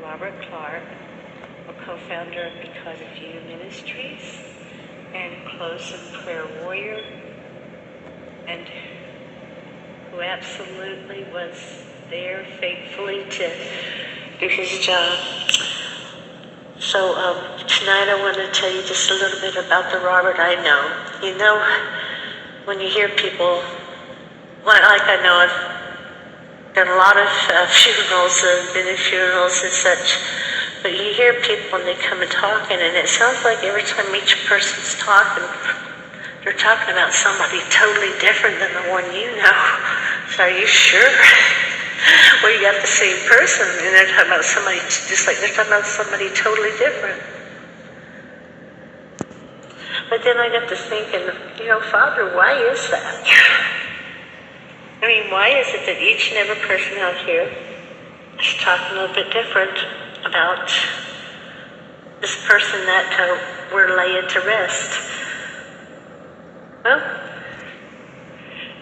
Robert Clark, a co-founder of bcausofu Ministries and close and prayer warrior, and who absolutely was there faithfully to do his job. So tonight I want to tell you just a little bit about the Robert I know. You know, when you hear people, like I know I've done a lot of funerals and been in funerals and such, but you hear people and they come and talking, and it sounds like every time each person's talking, they're talking about somebody totally different than the one you know. So are you sure? Well, you got the same person, and they're talking about somebody just like they're talking about somebody totally different. But then I got to thinking, Father, why is that? I mean, why is it that each and every person out here is talking a little bit different about this person that we're laying to rest? Well,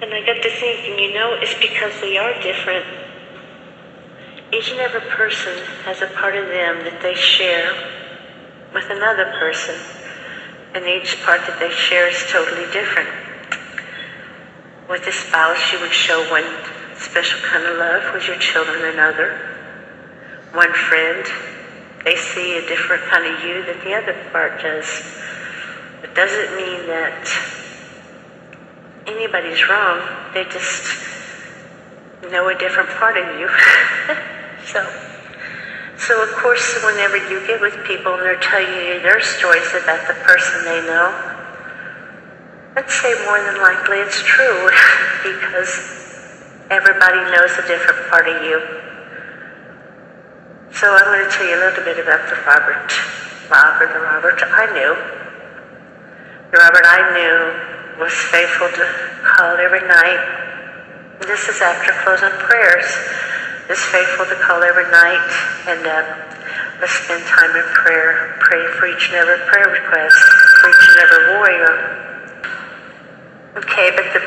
and I got to thinking, it's because they are different. Each and every person has a part of them that they share with another person, and each part that they share is totally different. With a spouse, you would show one special kind of love. With your children, another. One friend, they see a different kind of you that the other part does. It doesn't mean that anybody's wrong. They just know a different part of you. So of course, whenever you get with people and they're telling you their stories about the person they know, I'd say more than likely it's true, because everybody knows a different part of you. So I'm going to tell you a little bit about the Robert I knew. The Robert I knew was faithful to call every night. This is after closing prayers. Is faithful to call every night, and let's spend time in prayer, praying for each and every prayer request, for each and every warrior. Okay, but the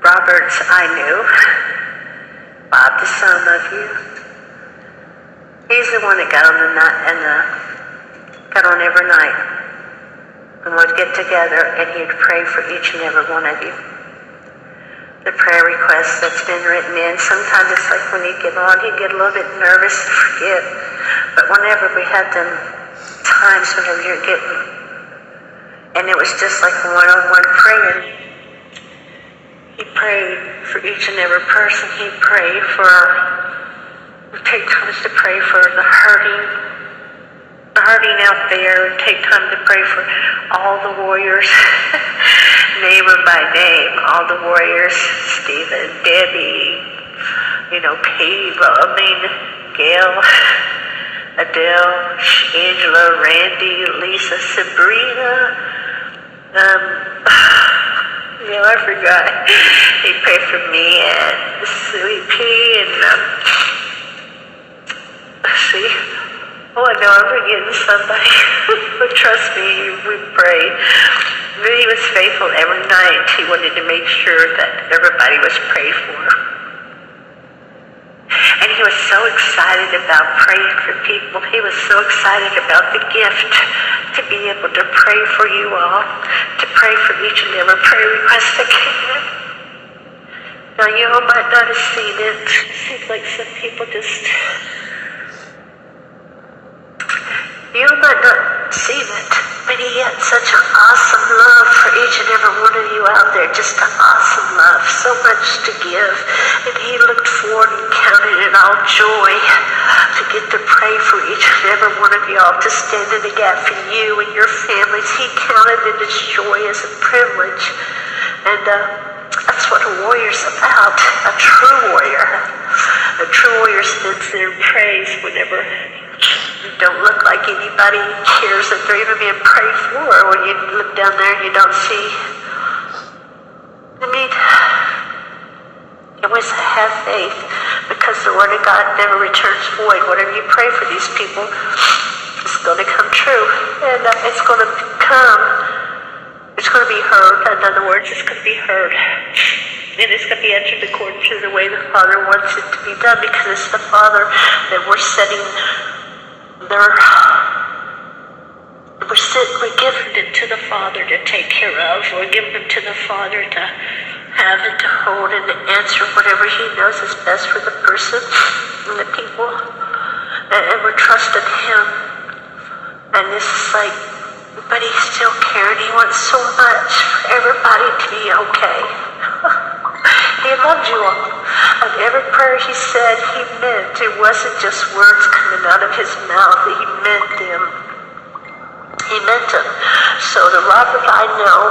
Roberts I knew, Bob, the son of you, he's the one that got on every night, and would get together, and he'd pray for each and every one of you. The prayer requests that's been written in, sometimes it's like when he'd get on, he'd get a little bit nervous and forget, but whenever we had them times whenever you're getting, and it was just like one-on-one praying. He prayed for each and every person. He prayed we take times to pray for the hurting out there. Take time to pray for all the warriors, name by name, all the warriors, Stephen, Debbie, Gail, Adele, Angela, Randy, Lisa, Sabrina, I forgot. He prayed for me and Sweet Pea and I know I'm forgetting somebody. But trust me, we prayed. But he was faithful every night. He wanted to make sure that everybody was prayed for. And he was so excited about praying for people. He was so excited about the gift to be able to pray for you all, to pray for each and every prayer request that came in. Now, you all might not have seen it. It seems like some people you might not have seen it, but he had such an awesome love for each and every one of you out there, just an awesome love, so much to give, and he looked forward and counted it all joy to get to pray for each and every one of y'all, to stand in the gap for you and your families. He counted it as joy, as a privilege, and that's what a warrior's about, a true warrior. A true warrior stands there and prays whenever you don't look like anybody cares that they're even being prayed for. When you look down there and you don't see. You always have faith, because the Word of God never returns void. Whatever you pray for these people, it's going to come true. And it's going to be heard. In other words, it's going to be heard. And it's going to be entered according to the way the Father wants it to be done, because it's the Father that we're setting we're giving it to the Father to take care of. We're giving it to the Father to have and to hold and to answer whatever He knows is best for the person and the people. And we're trusting Him. And this is like, but He still cared. He wants so much for everybody to be okay. He loved you all. And every prayer He said, He meant. It wasn't just words coming out of His mouth. He meant them. He meant them. So the Robert I know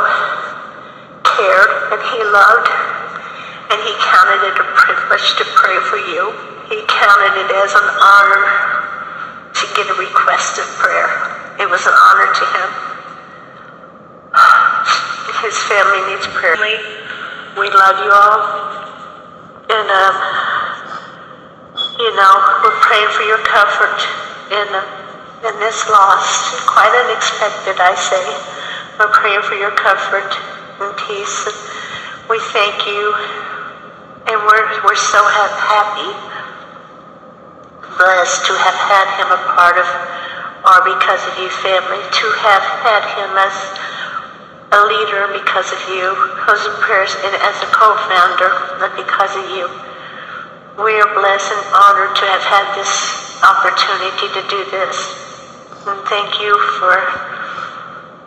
cared, and he loved, and he counted it a privilege to pray for you. He counted it as an honor to get a request of prayer. It was an honor to him. His family needs prayer. We love you all. And, we're praying for your comfort in this loss. Quite unexpected, I say. We're praying for your comfort and peace. And we thank you. And we're so happy, blessed to have had him a part of our Because of You family, to have had him as a leader because of you, closing prayers, and as a co-founder because of you. We are blessed and honored to have had this opportunity to do this. And thank you for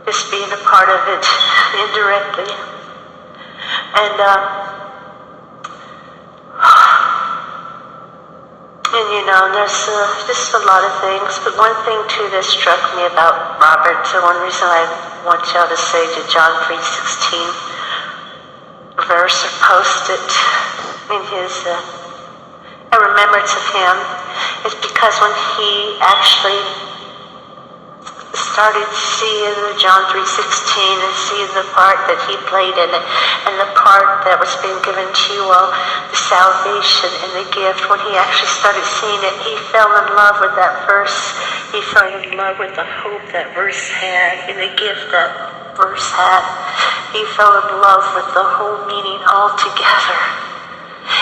just being a part of it indirectly. And there's just a lot of things, but one thing too that struck me about Robert, and one reason I want y'all to say to John 3:16 verse, or post it in his a remembrance of him, is because when he actually started seeing John 3:16 and seeing the part that he played in it, and the part that was being given to you all, the salvation and the gift, when he actually started seeing it, he fell in love with that verse. He fell in love with the hope that verse had and the gift that verse had. He fell in love with the whole meaning altogether.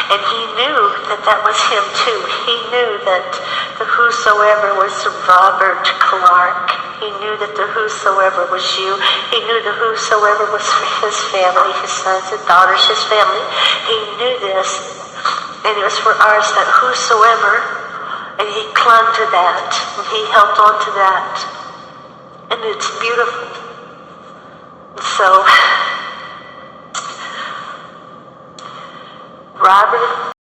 And he knew that that was him too. He knew that the whosoever was Robert Clark. He knew that the whosoever was you. He knew the whosoever was for his family, his sons and daughters, his family. He knew this, and it was for ours, that whosoever, and he clung to that, and he held on to that. And it's beautiful. So, Robert